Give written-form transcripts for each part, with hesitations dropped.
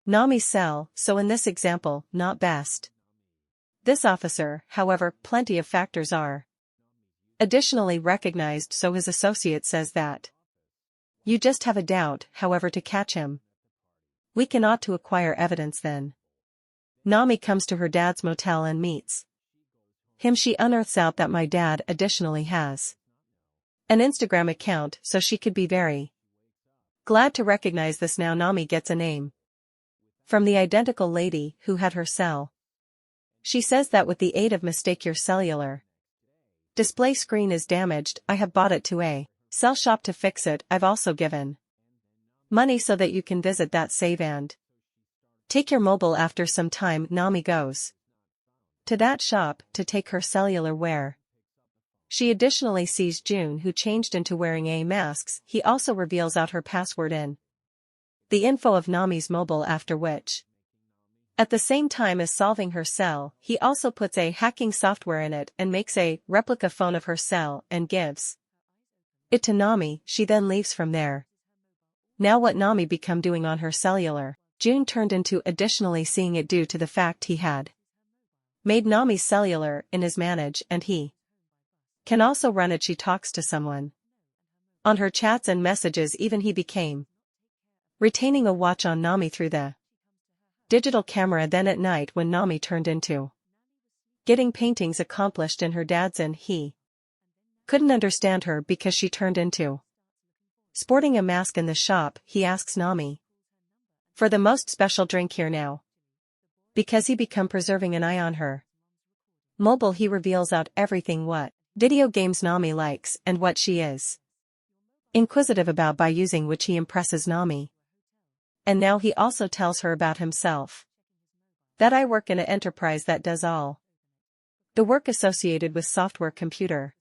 Nami's cell, so in this example, not best. This officer, however, plenty of factors are additionally recognized, so his associate says that you just have a doubt, however, to catch him. We cannot to acquire evidence then. Nami comes to her dad's motel and meets him. She unearths out that my dad additionally has an Instagram account, so she could be very glad to recognize this. Now Nami gets a name from the identical lady who had her cell. She says that with the aid of mistake your cellular display screen is damaged. I have bought it to a cell shop to fix it. I've also given money so that you can visit that save and take your mobile. After some time Nami goes to that shop to take her cellular where she additionally sees June, who changed into wearing a mask. He also reveals out her password in the info of Nami's mobile, after which at the same time as solving her cell, he also puts a hacking software in it and makes a replica phone of her cell and gives it to Nami. She then leaves from there. Now what Nami become doing on her cellular, June turned into additionally seeing it due to the fact he had made Nami's cellular in his manage and he can also run it. She talks to someone on her chats and messages. Even he became retaining a watch on Nami through the digital camera. Then at night when Nami turned into getting paintings accomplished in her dad's and he couldn't understand her because she turned into sporting a mask in the shop. He asks Nami for the most special drink here now because he become preserving an eye on her mobile. He reveals out everything what video games Nami likes and what she is inquisitive about, by using which he impresses Nami. And now he also tells her about himself, that I work in an enterprise that does all the work associated with software, computer,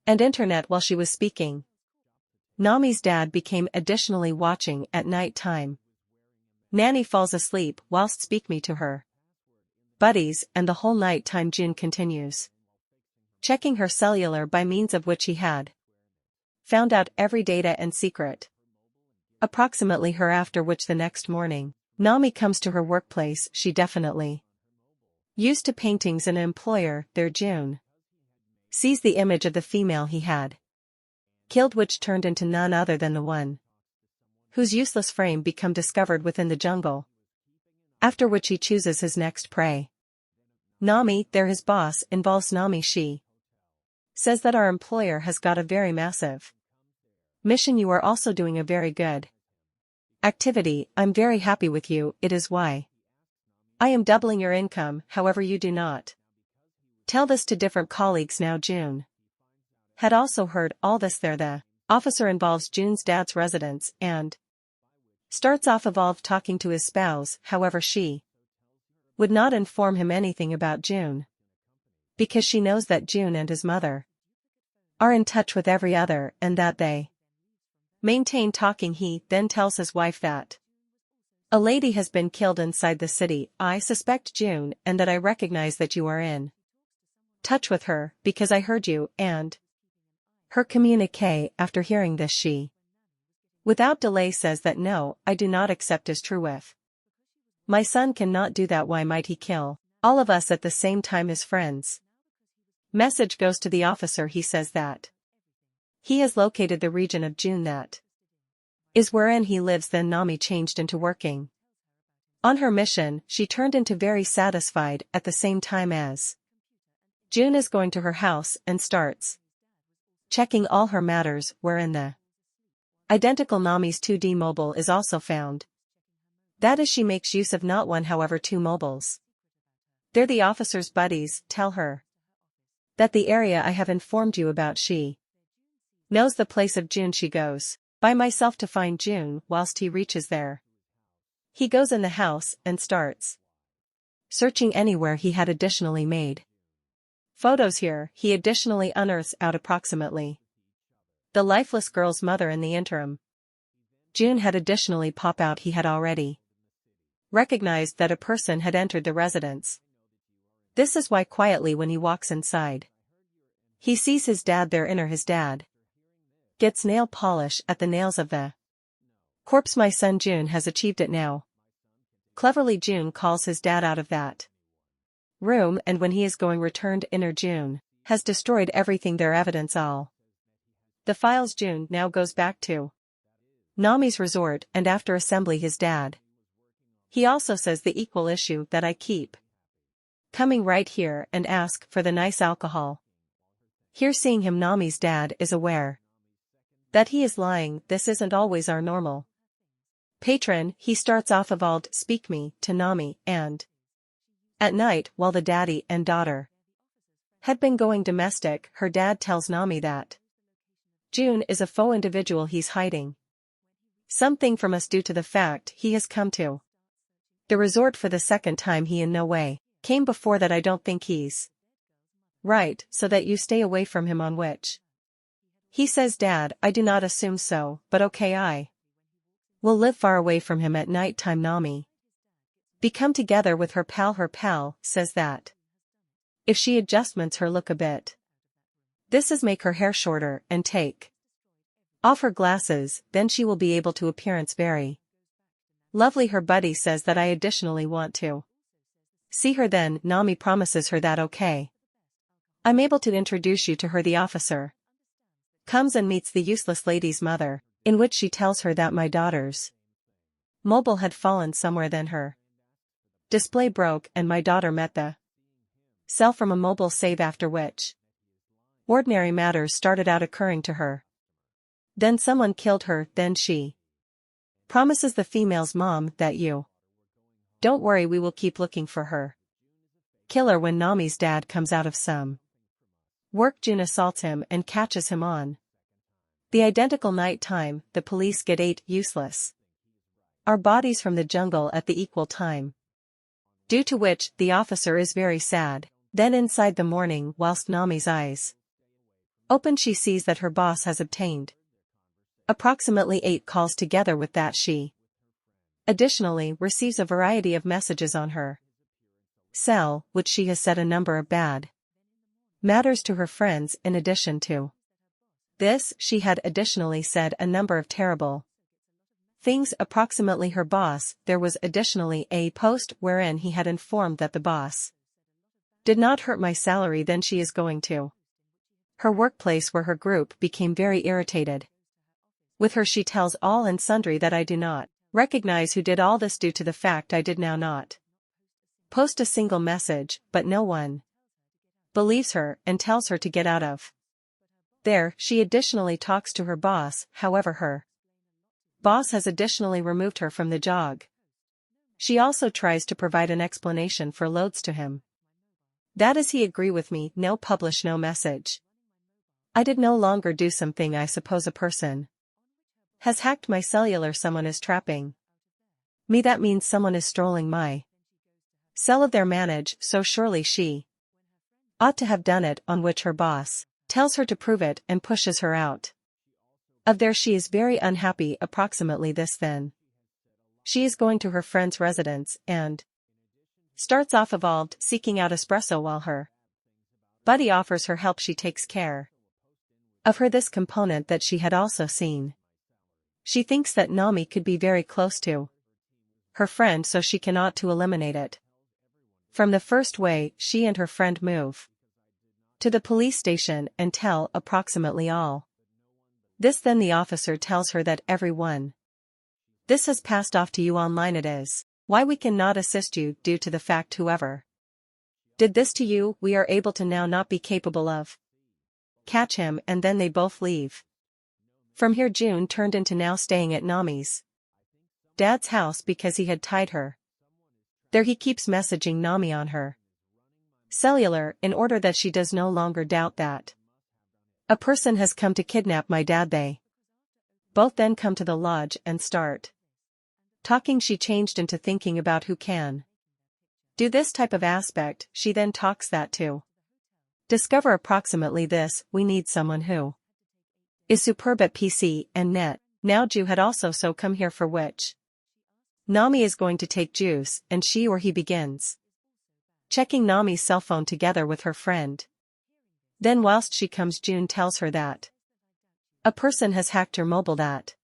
and internet. While she was speaking, Nami's dad became additionally watching at night time. Nanny falls asleep whilst speaking to her buddies, and the whole night time June continues checking her cellular, by means of which he had found out every data and secret approximately her. After which the next morning, Nami comes to her workplace. She definitely used to paintings and an employer there. June sees the image of the female he had killed, which turned into none other than the one whose useless frame become discovered within the jungle. After which he chooses his next prey. Nami, there his boss, involves Nami. She says that our employer has got a very massive mission. You are also doing a very good activity. I'm very happy with you. It is why I am doubling your income. However, you do not tell this to different colleagues. Now June had also heard all this there. The officer involves June's dad's residence and starts off evolved talking to his spouse. However, she would not inform him anything about June because she knows that June and his mother are in touch with every other and that they maintain talking. He then tells his wife that a lady has been killed inside the city. I suspect June and that I recognize that you are in touch with her because I heard you and her communique. After hearing this, she without delay says that no, I do not accept as true. If my son cannot do that, why might he kill all of us at the same time as friends? Message goes to the officer. He says that he has located the region of June that is wherein he lives. Then Nami changed into working on her mission. She turned into very satisfied at the same time as June is going to her house and starts checking all her matters, wherein the identical Nami's 2D mobile is also found. That is, she makes use of not one, however, two mobiles. There the officer's buddies tell her that the area I have informed you about, she knows the place of June. She goes by myself to find June. Whilst he reaches there, he goes in the house and starts searching anywhere he had additionally made photos. Here, he additionally unearths out approximately the lifeless girl's mother. In the interim, June had additionally pop out. He had already recognized that a person had entered the residence. This is why quietly when he walks inside, he sees his dad there. His dad gets nail polish at the nails of the corpse. My son June has achieved it now. Cleverly June calls his dad out of that room, and when he is going returned inner June has destroyed everything their evidence all. The files June now goes back to Nami's resort and after assembly his dad. He also says the equal issue that I keep coming right here and ask for the nice alcohol. Here seeing him Nami's dad is aware that he is lying, this isn't always our normal patron, he starts off evolved speak me to Nami and at night while the daddy and daughter had been going domestic, her dad tells Nami that June is a faux individual he's hiding something from us due to the fact he has come to the resort for the second time he in no way came before that I don't think he's right, so that you stay away from him on which he says dad I do not assume so, but okay I will live far away from him at night time Nami become together with her pal says that if she adjustments her look a bit, this is make her hair shorter and take off her glasses, then she will be able to appearance very lovely. Her buddy says that I additionally want to see her, then Nami promises her that okay, I'm able to introduce you to her. The officer comes and meets the useless lady's mother, in which she tells her that my daughter's mobile had fallen somewhere, then her display broke and my daughter met the cell from a mobile save, after which ordinary matters started out occurring to her. Then someone killed her, then she promises the female's mom that you don't worry, we will keep looking for her killer. When Nami's dad comes out of some work, June assaults him and catches him on the identical night time. The police get 8 useless our bodies from the jungle at the equal time, due to which the officer is very sad. Then inside the morning, whilst Nami's eyes open, she sees that her boss has obtained approximately 8 calls together with that she additionally receives a variety of messages on her cell, which she has said a number of bad matters to her friends. In addition to this, she had additionally said a number of terrible things approximately her boss. There was additionally a post wherein he had informed that the boss did not hurt my salary. Then she is going to her workplace where her group became very irritated with her. She tells all and sundry that I do not recognize who did all this due to the fact I did now not post a single message, but no one believes her and tells her to get out of there. She additionally talks to her boss, however her boss has additionally removed her from the job. She also tries to provide an explanation for loads to him. That is he agree with me, no publish no message. I did no longer do something. I suppose a person has hacked my cellular, someone is trapping me, that means someone is strolling my cell of their manage, so surely she ought to have done it, on which her boss tells her to prove it and pushes her out of there. She is very unhappy approximately this. Then she is going to her friend's residence and starts off evolved seeking out espresso while her buddy offers her help. She takes care of her this component that she had also seen. She thinks that Nami could be very close to her friend, so she cannot to eliminate it. From the first way, she and her friend move to the police station and tell approximately all this. Then the officer tells her that everyone this has passed off to you online. It is why we cannot assist you due to the fact whoever did this to you, we are able to now not be capable of catch him. And then they both leave from here. June turned into now staying at Nami's dad's house because he had tied her there. He keeps messaging Nami on her cellular in order that she does no longer doubt that a person has come to kidnap my dad. They both then come to the lodge and start talking. She changed into thinking about who can do this type of aspect. She then talks that to discover approximately this, we need someone who is superb at PC and net. Now Ju had also so come here, for which Nami is going to take juice, and she or he begins checking Nami's cell phone together with her friend. Then whilst she comes, June tells her that a person has hacked her mobile. That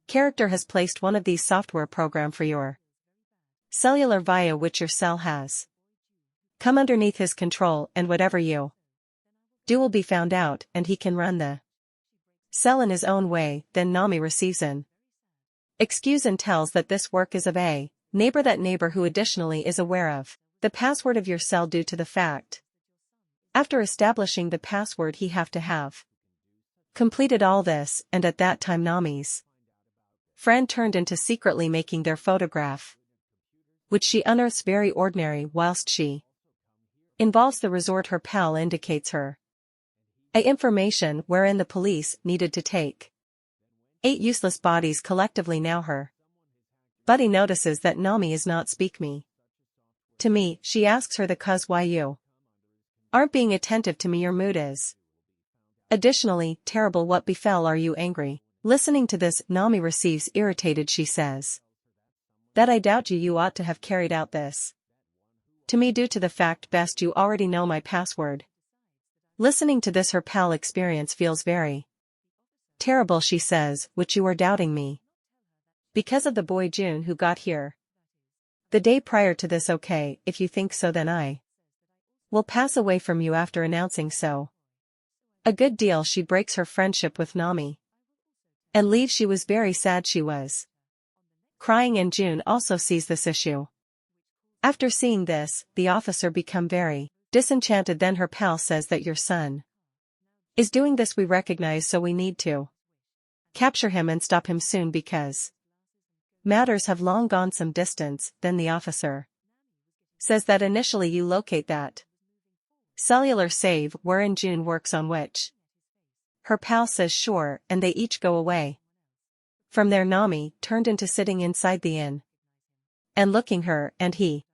character has placed one of these software program for your cellular via which your cell has come underneath his control, and whatever you do will be found out, and he can run the cell in his own way. Then Nami receives an excuse and tells that this work is of a neighbor, that neighbor who additionally is aware of the password of your cell due to the fact after establishing the password he have completed all this, and at that time Nami's friend turned into secretly making their photograph, which she unearths very ordinary whilst she involves the resort. Her pal indicates her information wherein the police needed to take 8 useless bodies collectively. Now her buddy notices that Nami is not speak me to me. She asks her the cause why you aren't being attentive to me, your mood is additionally terrible, what befell, are you angry? Listening to this, Nami receives irritated. She says that I doubt you ought to have carried out this to me due to the fact best you already know my password. Listening to this, her pal experience feels very terrible. She says, which you are doubting me because of the boy June who got here the day prior to this. Okay, if you think so, then I will pass away from you. After announcing so a good deal, she breaks her friendship with Nami and leaves. She was very sad, she was crying, and June also sees this issue. After seeing this, the officer become very disenchanted. Then her pal says that your son is doing this, we recognize, so we need to capture him and stop him soon because matters have long gone some distance. Then the officer says that initially you locate that cellular save wherein June works, on which her pal says sure, and they each go away. From there Nami turned into sitting inside the inn and looking her, and he